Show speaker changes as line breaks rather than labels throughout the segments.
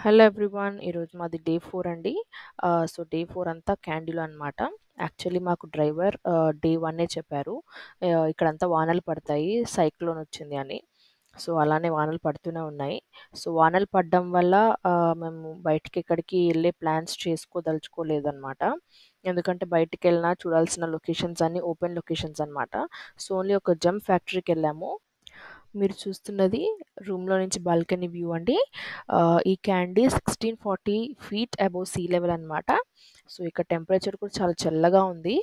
Hello everyone. ఈరోజు మాది day 4 అండి. సో డే 4 అంతా క్యాండిల్ అనమాట. యాక్చువల్లీ మాకు డ్రైవర్ డే 1 చెప్పారు. ఇక్కడంతా వానలు పడతాయి, సైక్లోన్ వచ్చింది అని. సో అలానే వానలు పడుతూనే ఉన్నాయి. సో వానలు పడడం వల్ల మేము బయటికి ఎక్కడికి వెళ్ళే ప్లాన్స్ చేసుకోదలుచుకోలేదన్నమాట. ఎందుకంటే బయటికి వెళ్ళినా చూడాల్సిన లొకేషన్స్ అన్ని ఓపెన్ లొకేషన్స్ అనమాట. సో ఓన్లీ ఒక జమ్ ఫ్యాక్టరీకి వెళ్ళాము. మీరు చూస్తున్నది రూమ్లో నుంచి బాల్కనీ వ్యూ అండి. ఈ candy 1640 feet above sea level అనమాట. సో ఇక్కడ టెంపరేచర్ కూడా చాలా చల్లగా ఉంది.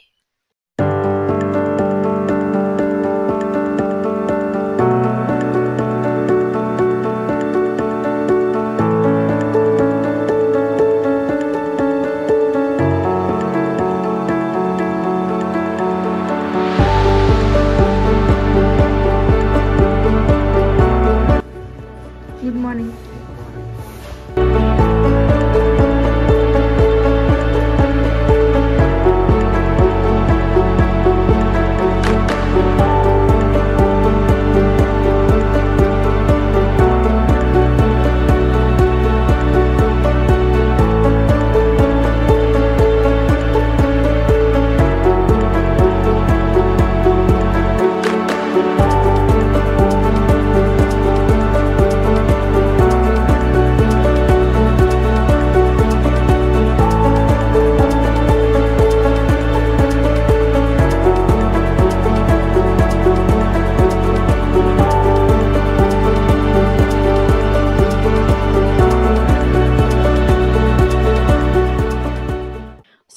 Good morning.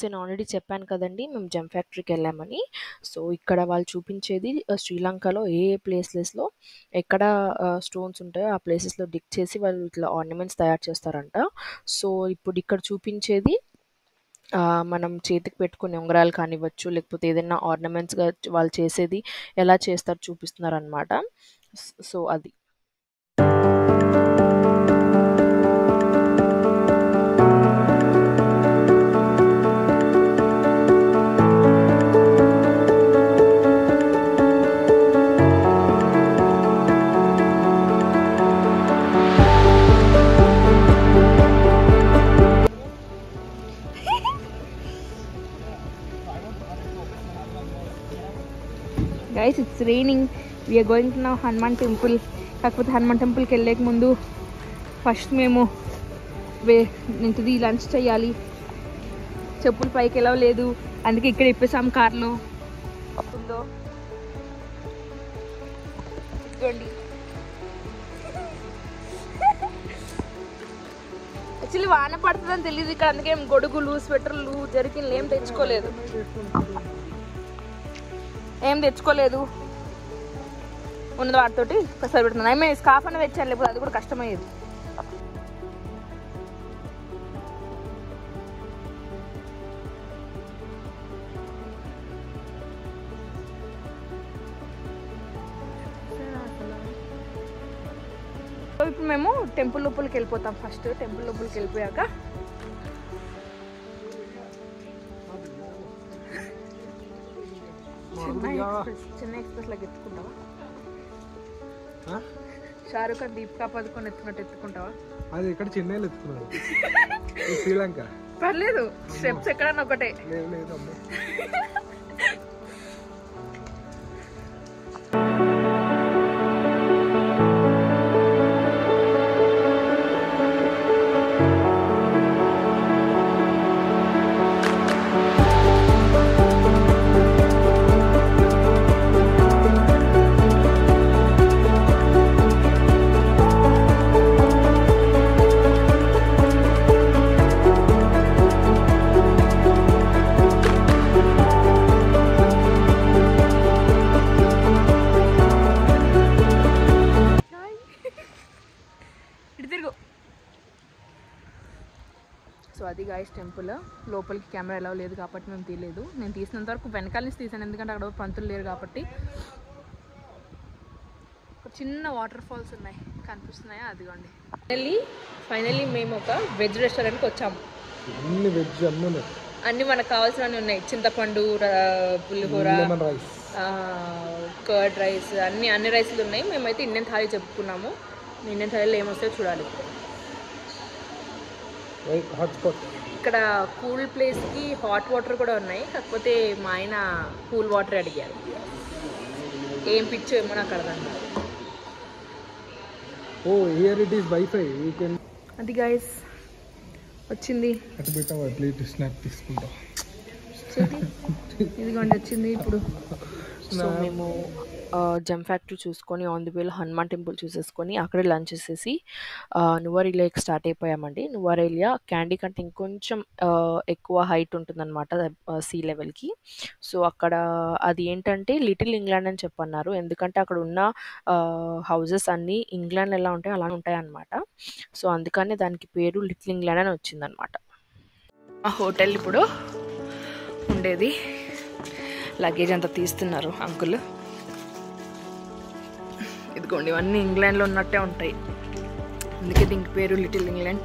నేను ఆల్రెడీ చెప్పాను కదండి, మేము జమ్ ఫ్యాక్టరీకి వెళ్ళామని. సో ఇక్కడ వాళ్ళు చూపించేది శ్రీలంకలో ఏ ప్లేసెస్లో ఎక్కడ స్టోన్స్ ఉంటాయో ఆ ప్లేసెస్లో డిక్ చేసి వాళ్ళు ఇట్లా ఆర్నమెంట్స్ తయారు చేస్తారంట. సో ఇప్పుడు ఇక్కడ చూపించేది మనం చేతికి పెట్టుకునే ఉంగరాలు కానివ్వచ్చు, లేకపోతే ఏదైనా ఆర్నమెంట్స్గా వాళ్ళు చేసేది ఎలా చేస్తారు చూపిస్తున్నారు అనమాట. సో అది
guys, it's raining. We're going to now Hanuman temple. కాకపోతే హనుమాన్ టెంపుల్కి వెళ్ళేక ముందు ఫస్ట్ మేము ఇంటిది లంచ్ చేయాలి. చెప్పులు పైకి ఎలా లేదు, అందుకే ఇక్కడ ఇప్పేసాం కార్లో. ఉందో ఇదిగోండి. యాక్చువల్లీ వాన పడుతుందని తెలియదు ఇక్కడ, అందుకే గొడుగులు, స్వెటర్లు, జర్కిన్లు ఏం తెచ్చుకోలేదు. ఉన్నది వాటితోటి ఒకసారి పెడుతున్నాను. ఏమే స్కార్ఫ్ అనేది తెచ్చాను, లేకపోతే అది కూడా కష్టమయ్యేది. ఇప్పుడు మేము టెంపుల్ లోపలికి వెళ్ళిపోతాం. ఫస్ట్ టెంపుల్ లోపలికి వెళ్ళిపోయాక చెన్నై ఎక్స్ప్రెస్ లాగా ఎత్తుకుంటావా? షారూక్ ఖాన్ దీపికా పదుకొని ఎత్తుకున్నట్టు ఎత్తుకుంటావా?
అది ఇక్కడ చెన్నైలో ఎత్తుకున్నాడు. శ్రీలంక
పర్లేదు, స్టెప్స్ ఎక్కడన్నా ఒకటే. సో అది గాయస్ టెంపుల్. లోపలికి కెమెరా ఎలా లేదు కాబట్టి మేము తీయలేదు. నేను తీసినంత వరకు వెనకాల నుంచి తీసాను, ఎందుకంటే అక్కడ పంతులు లేరు కాబట్టి. ఒక చిన్న వాటర్ ఫాల్స్ ఉన్నాయి, కనిపిస్తున్నాయా? అదిగోండి. ఫైనల్లీ మేము ఒక వెజ్ రెస్టారెంట్కి వచ్చాము. అన్నీ మనకు కావాల్సినవి ఉన్నాయి. చింతపండు, పులిహోర, కర్డ్ రైస్, అన్ని రైస్లు ఉన్నాయి. మేమైతే ఇండియన్ థాలీ చెప్పుకున్నాము. ఇండియన్ థాలీలో ఏమొస్తాయో చూడాలి.
హాట్స్పాట్.
ఇక్కడ కూల్ ప్లేస్కి హాట్ వాటర్ కూడా ఉన్నాయి, కాకపోతే మా ఆయన కూల్ వాటర్ అడిగారు. ఏం పిచ్చో ఏమో నాకు అర్థం కాదు.
Oh here it is wifi, you can.
అది గైస్ వచ్చింది,
అటు పెట్టావు ప్లేట్ స్నాప్ తీసుకుంటా.
ఇదిగోండి వచ్చింది ఇప్పుడు.
సో మేము జమ్ ఫ్యాక్టరీ చూసుకొని ఆన్ ది వేలో హనుమాన్ టెంపుల్ చూసేసుకొని అక్కడే లంచ్ చేసేసి నువారి లేక్ స్టార్ట్ అయిపోయామండి. నువారేలియా క్యాండీ కంటే ఇంకొంచెం ఎక్కువ హైట్ ఉంటుందన్నమాట సీ లెవెల్కి. సో అక్కడ అది ఏంటంటే లిటిల్ ఇంగ్లాండ్ అని చెప్పన్నారు, ఎందుకంటే అక్కడ ఉన్న హౌజెస్ అన్నీ ఇంగ్లాండ్ ఎలా ఉంటాయో అలా ఉంటాయి అన్నమాట. సో అందుకనే దానికి పేరు లిటిల్ ఇంగ్లాండ్ అని వచ్చిందనమాట. ఆ హోటల్ ఇప్పుడు ఉండేది. లగేజ్ అంతా తీస్తున్నారు అంకుల్. ఇదిగోండి ఇవన్నీ ఇంగ్లాండ్లో ఉన్నట్టే ఉంటాయి, అందుకే దీనికి పేరు లిటిల్ ఇంగ్లాండ్.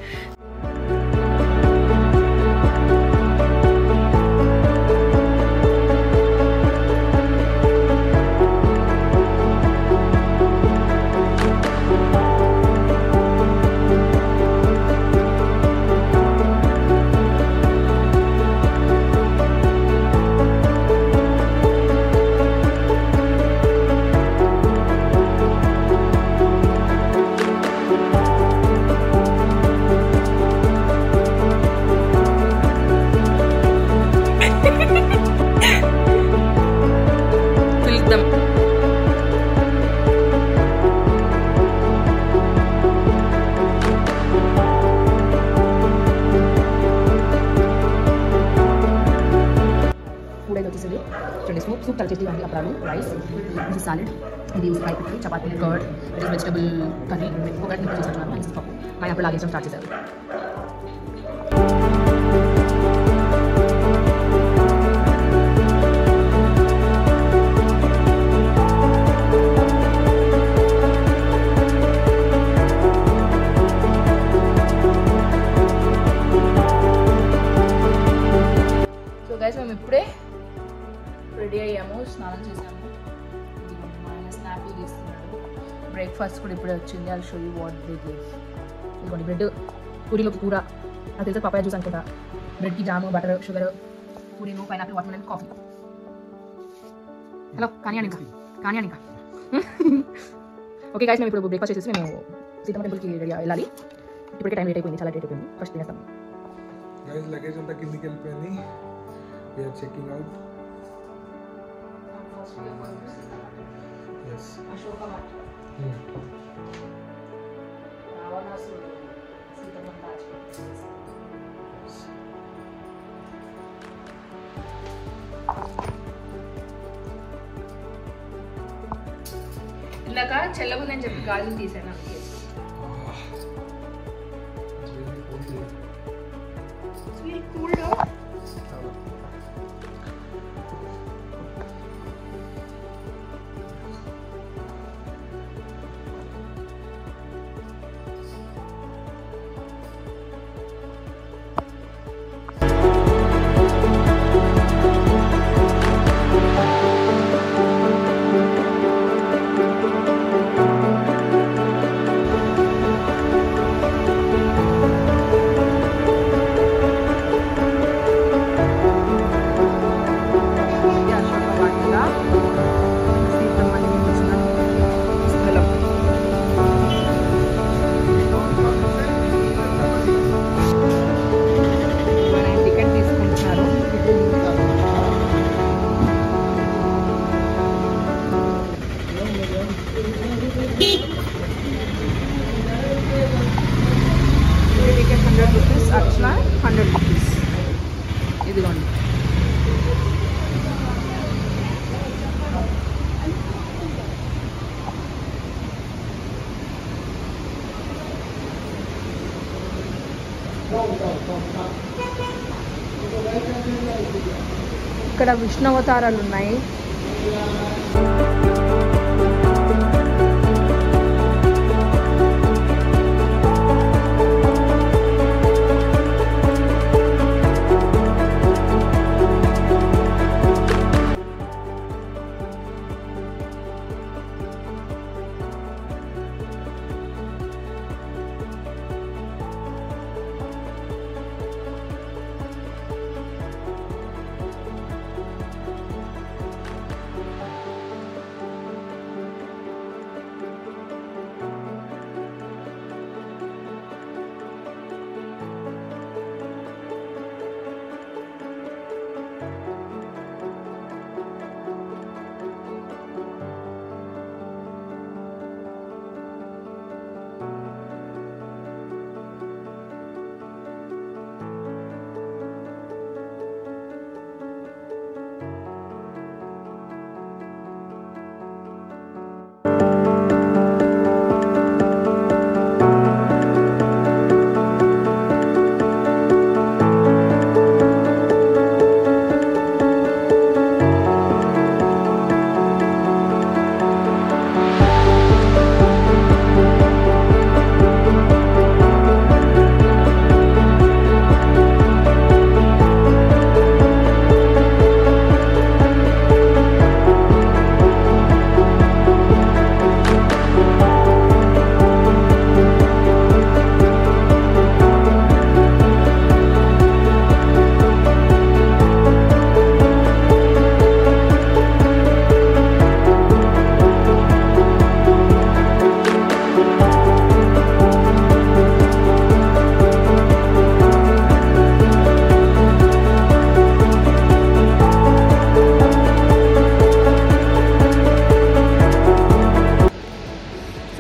soup చాలా టేస్టీగా ఉంది. అప్పుడు రైస్, ఇది సాలెడ్, ఇది ఫ్రై పిక్కి, చపాతీ, కర్డ్, ఇది వెజిటబుల్ కర్రీ, ఒకటి ఇంకా చేసుకుంటున్నాను. ఇది పప్పు. ఆయన అప్పుడు లాగేయడం స్టార్ట్ చేశారు.
సో గైస్ మేము ఇప్పుడే రెడీ అయ్యాము, స్నానం చేసాము. మా ఆయన స్నాపీ తీస్తున్నాడు. బ్రేక్ఫాస్ట్ కూడా ఇప్పుడే వచ్చింది. అది show you what they give. ఇదిగోండి బ్రెడ్, పూరీలోకి కూర, అది తెలిసి పపాయ జ్యూస్ అనుకుంటా, బ్రెడ్కి జాము, బటర్, షుగర్, పూరీను, pineapple, watermelon, coffee. Hello కానీ ఇంకా ఓకే గైస్, మేము ఇప్పుడు బ్రేక్ఫాస్ట్ చేసేసి మేము సీతమ్మ టెంపుల్కి వెళ్ళాలి. ఇప్పటికే టైం లేట్ అయిపోయింది, చాలా లేట్ అయిపోయింది. ఫస్ట్ తినేస్తాం.
గైస్ లగేజ్ అంతా కిందికి వెళ్ళిపోయింది. We are checking out. Yes.
ఇందాక చెల్లగుందని చెప్పి గాజులు తీసాను. అట్లా 100 రూపీస్. ఇదిగోండి ఇక్కడ విష్ణు అవతారాలు ఉన్నాయి.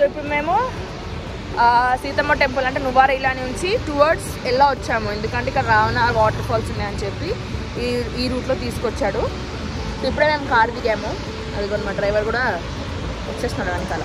ఇప్పుడు మేము సీతమ్మ టెంపుల్ అంటే నువారైలా నుంచి టువర్డ్స్ ఎలా వచ్చాము, ఎందుకంటే ఇక్కడ రావణ వాటర్ ఫాల్స్ ఉన్నాయని చెప్పి ఈ రూట్లో తీసుకొచ్చాడు. ఇప్పుడే మేము కార్ దిగాము, అది కూడా మా డ్రైవర్ కూడా వచ్చేస్తున్నాడు వెనకాల.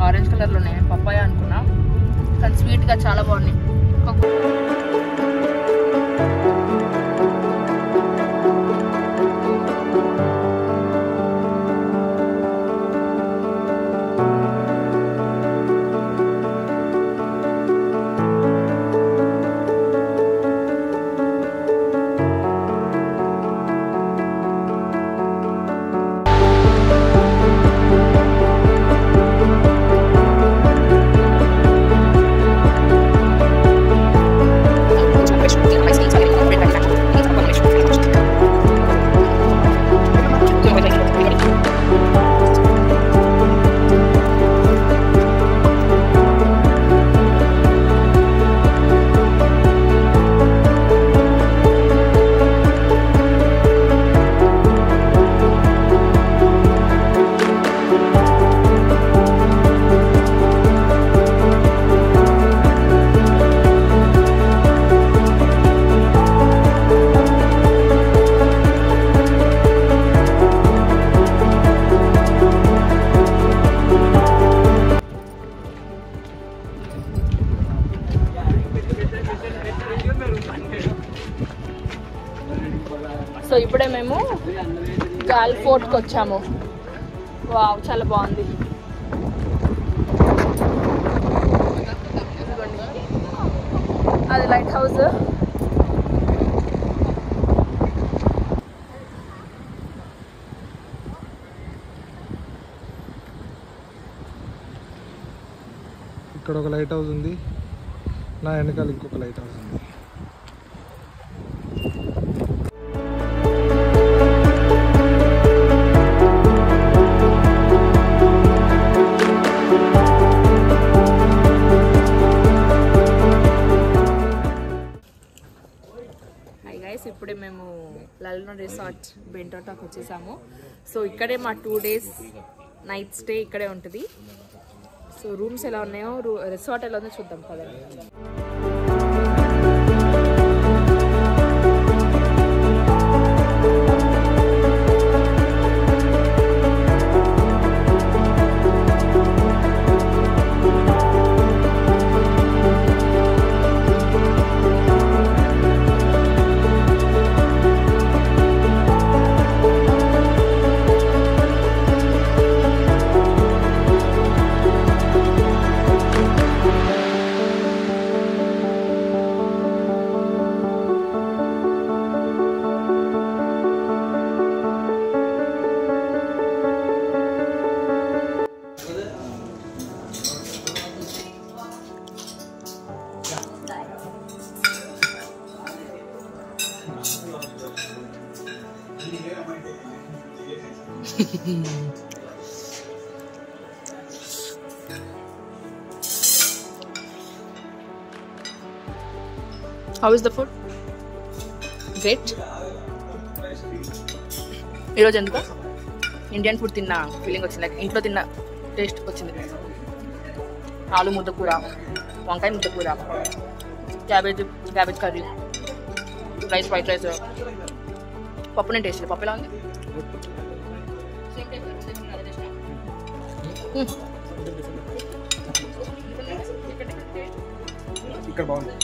ఆరెంజ్ కలర్లో ఉన్నాయి, పప్పాయ అనుకున్నా కానీ స్వీట్గా చాలా బాగున్నాయి. సో ఇప్పుడే మేము గాల్ ఫోర్ట్కి వచ్చాము. వావ్, చాలా బాగుంది. అది లైట్ హౌస్.
ఇక్కడ ఒక లైట్ హౌస్ ఉంది, నా వెనకాల ఇంకొక లైట్ హౌస్ ఉంది.
ఇప్పుడే మేము లల్నో రిసార్ట్ బెంటోటాకి వచ్చేసాము. సో ఇక్కడే మా 2 days నైట్ స్టే ఇక్కడే ఉంటుంది. సో రూమ్స్ ఎలా ఉన్నాయో, రిసార్ట్ ఎలా ఉందో చూద్దాం కదండి. How is the food? Great. ఈరోజు ఎందుకు ఇండియన్ ఫుడ్ తిన్న ఫీలింగ్ వచ్చింది, ఇంట్లో తిన్న టేస్ట్ వచ్చింది. ఆలు ముద్ద కూర,
వంకాయ ముద్ద కూర, cabbage curry, rice, white rice, పప్పు నేను టేస్ట్. పప్పు ఎలా ఉంది?
ఇక్కడ బాగుంది.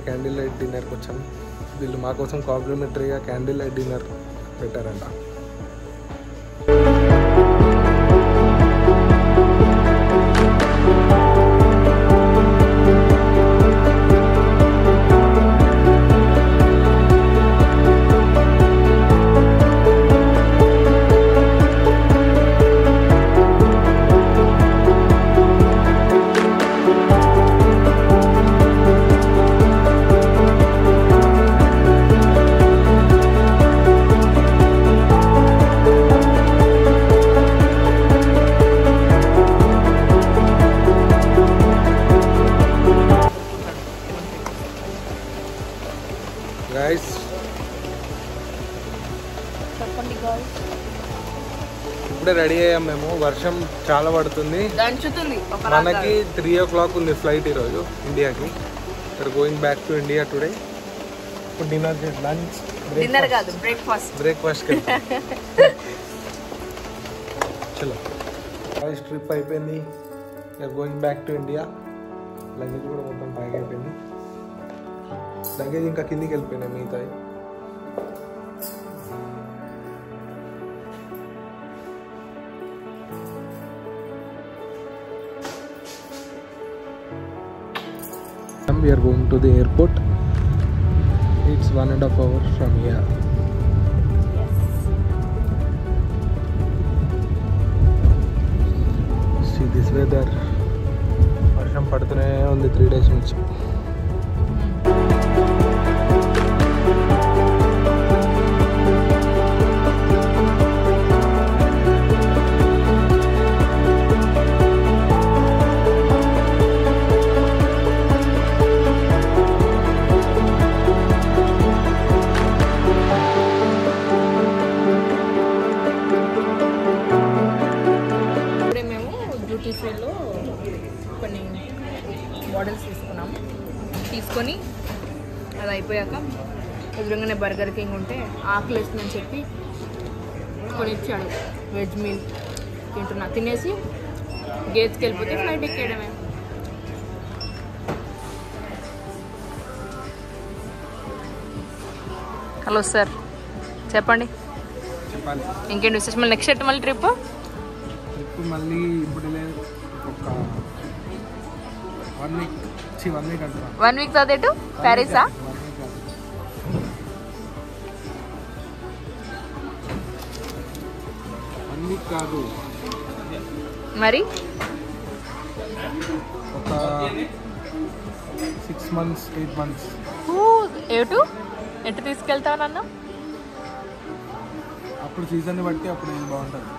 క్యాండిల్ లైట్ డిన్నర్కి వచ్చాం. వీళ్ళు మా కోసం కాంప్లిమెంటరీగా క్యాండిల్ లైట్ డిన్నర్ పెట్టారంట. ఇప్పుడే రెడీ అయ్యాం మేము. వర్షం చాలా పడుతుంది, మనకి 3 o'clock ఉంది ఫ్లైట్ ఈరోజు ఇండియాకి. Going back to India today. ఇప్పుడు డిన్నర్ లంచ్ బ్రేక్ఫాస్ట్ చలో ఫస్ట్ ట్రిప్ అయిపోయింది. Going back to India. Luggage కూడా మొత్తం ప్యాక్ అయిపోయింది. లగేజ్ ఇంకా కిందికి వెళ్ళిపోయినాయి మిగతా. We are going to the airport. It's 1.5 hours from here.
Yes.
See this weather. వర్షం పడుతూనే ఉంది 3 days నుంచి.
డ్యూటీ ఫ్రీలో కొన్ని మోడల్స్ తీసుకున్నాము. అది అయిపోయాక ఎదురుగానే బర్గర్ కింగ్ ఉంటే ఆకలి వేస్తుందని చెప్పి కొనిచ్చాడు వెజ్ మీల్ తింటున్నా. తినేసి గేట్స్కి వెళ్ళిపోతే ఫ్లైట్ ఎక్కేయడమే. హలో సార్, చెప్పండి
చెప్పాలి.
ఇంకేంటి విశేషం? మళ్ళీ నెక్స్ట్ మళ్ళీ ట్రిప్
మళ్ళీ ఇప్పుడు లేదు, ఒక 1 వీక్ 1 వీక్ అంటున్నాను.
1 వీక్ చదివేటు ప్యారిసా?
1 వీక్ కాదు,
మరి
ఒక 6 months 8 months.
ఎటు తీసుకెళ్తావు నన్ను?
అప్పుడు సీజన్ని బట్టి అప్పుడు ఏం బాగుంటుంది.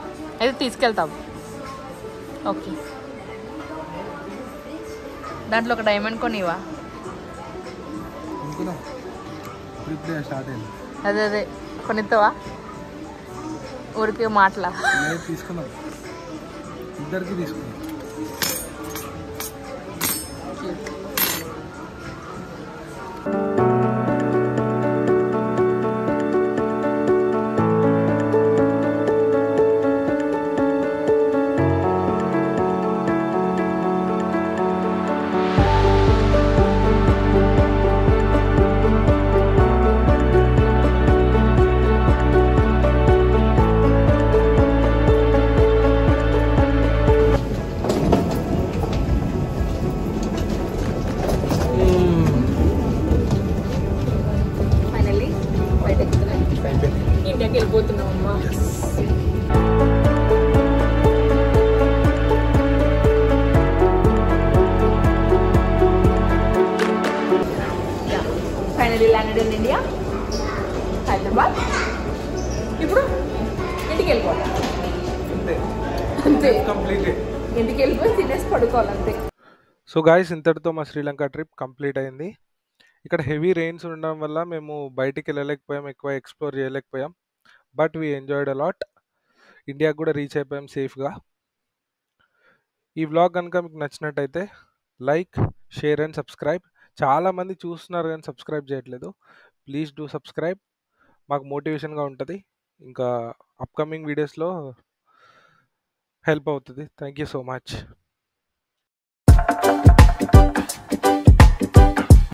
అయితే తీసుకెళ్తావు. ఓకే, దాంట్లో ఒక డైమండ్ కొనివా?
అనుకున్నా ఇప్పుడే స్టార్ట్ అయింది.
అదే కొనిస్తావా? ఊరికి మాటలా?
లేదు, తీసుకున్నాం, ఇద్దరికి తీసుకున్నాం.
ఫైనల్లీ బయట ఇండియాకి వెళ్ళిపోతున్నాం అమ్మా. Finally landed in India, Hyderabad. ఇప్పుడు ఇంటికి వెళ్ళిపోవాలి అంతే.
కంప్లీటెడ్.
ఇంటికి వెళ్ళిపోయి తినేసి పడుకోవాలి అంతే.
సో గాయస్, ఇంతటితో మా శ్రీలంక ట్రిప్ కంప్లీట్ అయింది. ఇక్కడ హెవీ రెయిన్స్ ఉండడం వల్ల మేము బయటికి వెళ్ళలేకపోయాం, ఎక్కువ ఎక్స్ప్లోర్ చేయలేకపోయాం. But we enjoyed a lot. ఇండియాకి కూడా రీచ్ అయిపోయాం సేఫ్గా. ఈ వ్లాగ్ కనుక మీకు నచ్చినట్టయితే లైక్, షేర్ అండ్ సబ్స్క్రైబ్. చాలామంది చూస్తున్నారు కానీ సబ్స్క్రైబ్ చేయట్లేదు. ప్లీజ్ డూ సబ్స్క్రైబ్, మాకు మోటివేషన్గా ఉంటుంది, ఇంకా అప్కమింగ్ వీడియోస్లో హెల్ప్ అవుతుంది. Thank you so much.